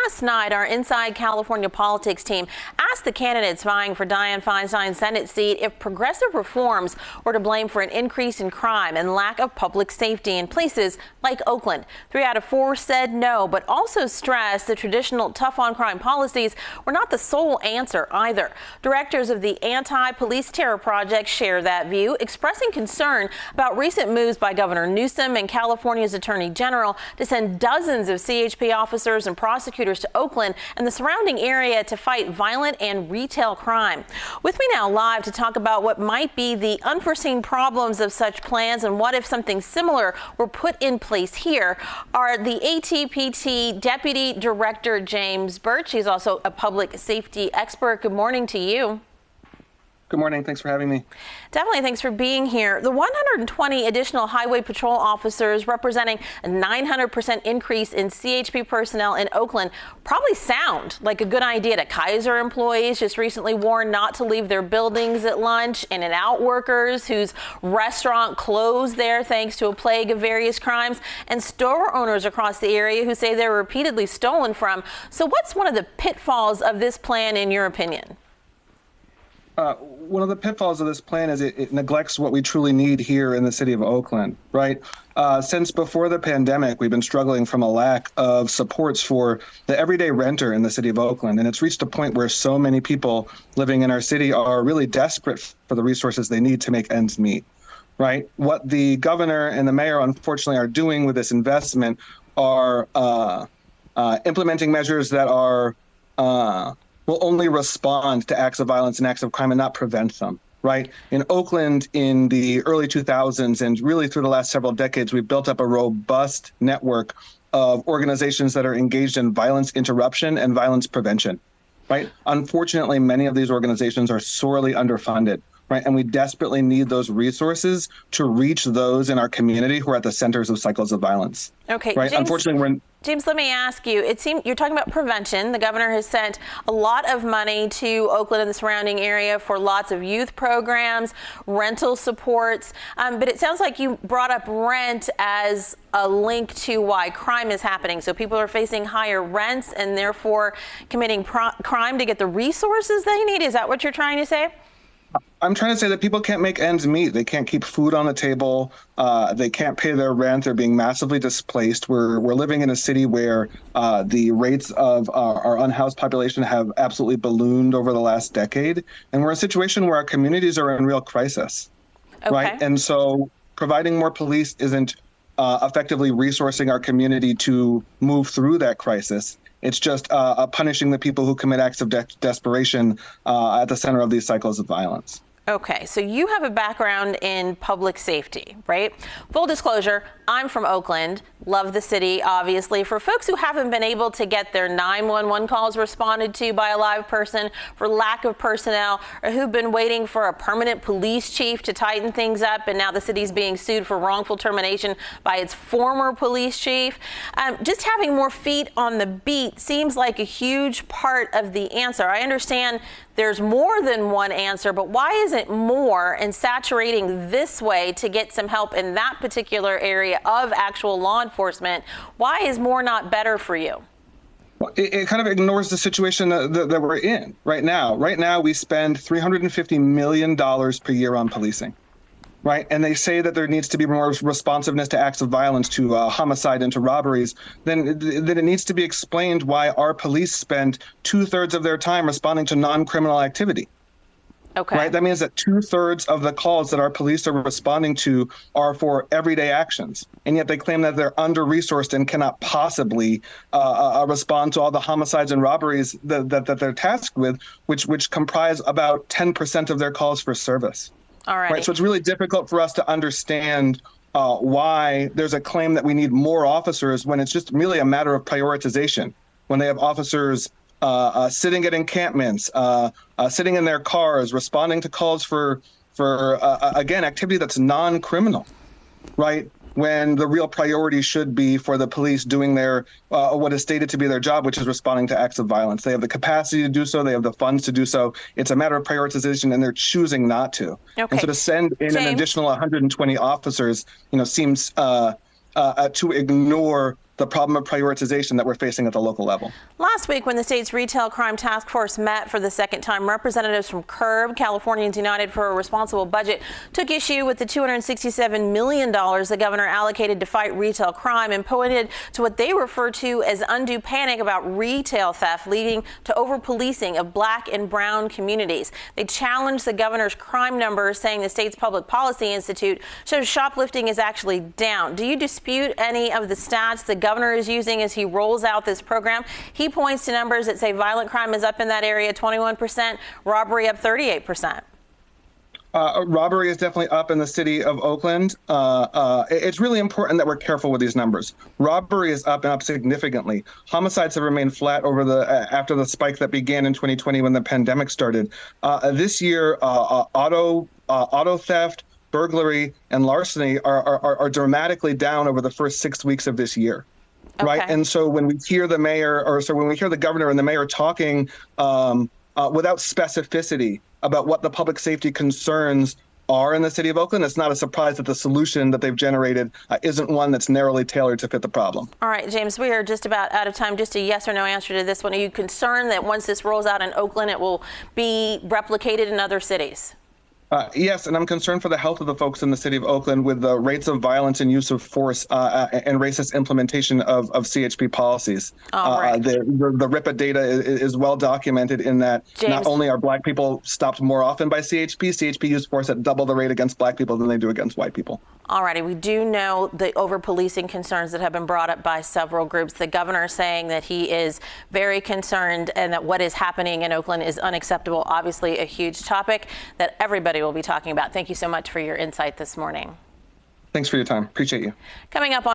last night, our Inside California Politics team asked the candidates vying for Dianne Feinstein's Senate seat if progressive reforms were to blame for an increase in crime and lack of public safety in places like Oakland. 3 out of 4 said no, but also stressed the traditional tough-on-crime policies were not the sole answer either. Directors of the Anti-Police Terror Project share that view, expressing concern about recent moves by Governor Newsom and California's Attorney General to send dozens of CHP officers and prosecutors to Oakland and the surrounding area to fight violent and retail crime. With me now live to talk about what might be the unforeseen problems of such plans and what if something similar were put in place here are the ATPT Deputy Director James Birch. He's also a public safety expert. Good morning to you. Good morning. Thanks for having me. Definitely. Thanks for being here. The 120 additional highway patrol officers representing a 900% increase in CHP personnel in Oakland probably sound like a good idea to Kaiser employees just recently warned not to leave their buildings at lunch, In-N-Out workers whose restaurant closed there thanks to a plague of various crimes, and store owners across the area who say they're repeatedly stolen from. So what's one of the pitfalls of this plan in your opinion? One of the pitfalls of this plan is it neglects what we truly need here in the city of Oakland, right? Since before the pandemic, we've been struggling from a lack of supports for the everyday renter in the city of Oakland. And it's reached a point where so many people living in our city are really desperate for the resources they need to make ends meet, right? What the governor and the mayor, unfortunately, are doing with this investment are implementing measures that are will only respond to acts of violence and acts of crime and not prevent them, right? In Oakland in the early 2000s and really through the last several decades, we've built up a robust network of organizations that are engaged in violence interruption and violence prevention, right? Unfortunately, many of these organizations are sorely underfunded, right? And we desperately need those resources to reach those in our community who are at the centers of cycles of violence. Okay, right? Unfortunately, James, let me ask you, it seems you're talking about prevention. The governor has sent a lot of money to Oakland and the surrounding area for lots of youth programs, rental supports. But it sounds like you brought up rent as a link to why crime is happening. So people are facing higher rents and therefore committing crime to get the resources they need. Is that what you're trying to say? I'm trying to say that people can't make ends meet. They can't keep food on the table. They can't pay their rent. They're being massively displaced. We're living in a city where the rates of our unhoused population have absolutely ballooned over the last decade. And we're in a situation where our communities are in real crisis, right? And so providing more police isn't effectively resourcing our community to move through that crisis. It's just punishing the people who commit acts of desperation at the center of these cycles of violence. Okay, so you have a background in public safety, right? Full disclosure, I'm from Oakland, love the city, obviously. For folks who haven't been able to get their 911 calls responded to by a live person for lack of personnel, or who've been waiting for a permanent police chief to tighten things up, and now the city's being sued for wrongful termination by its former police chief, just having more feet on the beat seems like a huge part of the answer. I understand there's more than one answer, but why isn't more and saturating this way to get some help in that particular area of actual law enforcement? Why is more not better for you? Well, it kind of ignores the situation that we're in right now. Right now, we spend $350 million per year on policing. Right. And they say that there needs to be more responsiveness to acts of violence, to homicide and to robberies. Then it needs to be explained why our police spend 2/3 of their time responding to non-criminal activity. Okay. Right. That means that 2/3 of the calls that our police are responding to are for everyday actions. And yet they claim that they're under-resourced and cannot possibly respond to all the homicides and robberies that they're tasked with, which comprise about 10% of their calls for service. All right. So it's really difficult for us to understand why there's a claim that we need more officers when it's just really a matter of prioritization. When they have officers sitting at encampments, sitting in their cars, responding to calls for again, activity that's non-criminal, right? When the real priority should be for the police doing their what is stated to be their job, which is responding to acts of violence. They have the capacity to do so. They have the funds to do so. It's a matter of prioritization, and they're choosing not to. Okay. And so to send in James, an additional 120 officers, seems to ignore the problem of prioritization that we're facing at the local level. Last week, when the state's retail crime task force met for the second time, representatives from CURB, Californians United for a Responsible Budget, took issue with the $267 million the governor allocated to fight retail crime and pointed to what they refer to as undue panic about retail theft, leading to over-policing of Black and brown communities. They challenged the governor's crime numbers, saying the state's Public Policy Institute shows shoplifting is actually down. Do you dispute any of the stats the governor is using as he rolls out this program? He points to numbers that say violent crime is up in that area 21%, robbery up 38%. Robbery is definitely up in the city of Oakland. It's really important that we're careful with these numbers. Robbery is up and up significantly. Homicides have remained flat over after the spike that began in 2020 when the pandemic started. This year, auto theft, burglary, and larceny are dramatically down over the first 6 weeks of this year. Okay. Right. And so when we hear the governor and the mayor talking without specificity about what the public safety concerns are in the city of Oakland, it's not a surprise that the solution that they've generated isn't one that's narrowly tailored to fit the problem. All right, James, we are just about out of time. Just a yes or no answer to this one. Are you concerned that once this rolls out in Oakland, it will be replicated in other cities? Yes, and I'm concerned for the health of the folks in the city of Oakland with the rates of violence and use of force and racist implementation of CHP policies. Right. The RIPA data is well documented in that James, not only are Black people stopped more often by CHP used force at double the rate against Black people than they do against white people. All righty. We do know the over-policing concerns that have been brought up by several groups. The governor saying that he is very concerned and that what is happening in Oakland is unacceptable. Obviously, a huge topic that everybody will be talking about. Thank you so much for your insight this morning. Thanks for your time. Appreciate you. Coming up on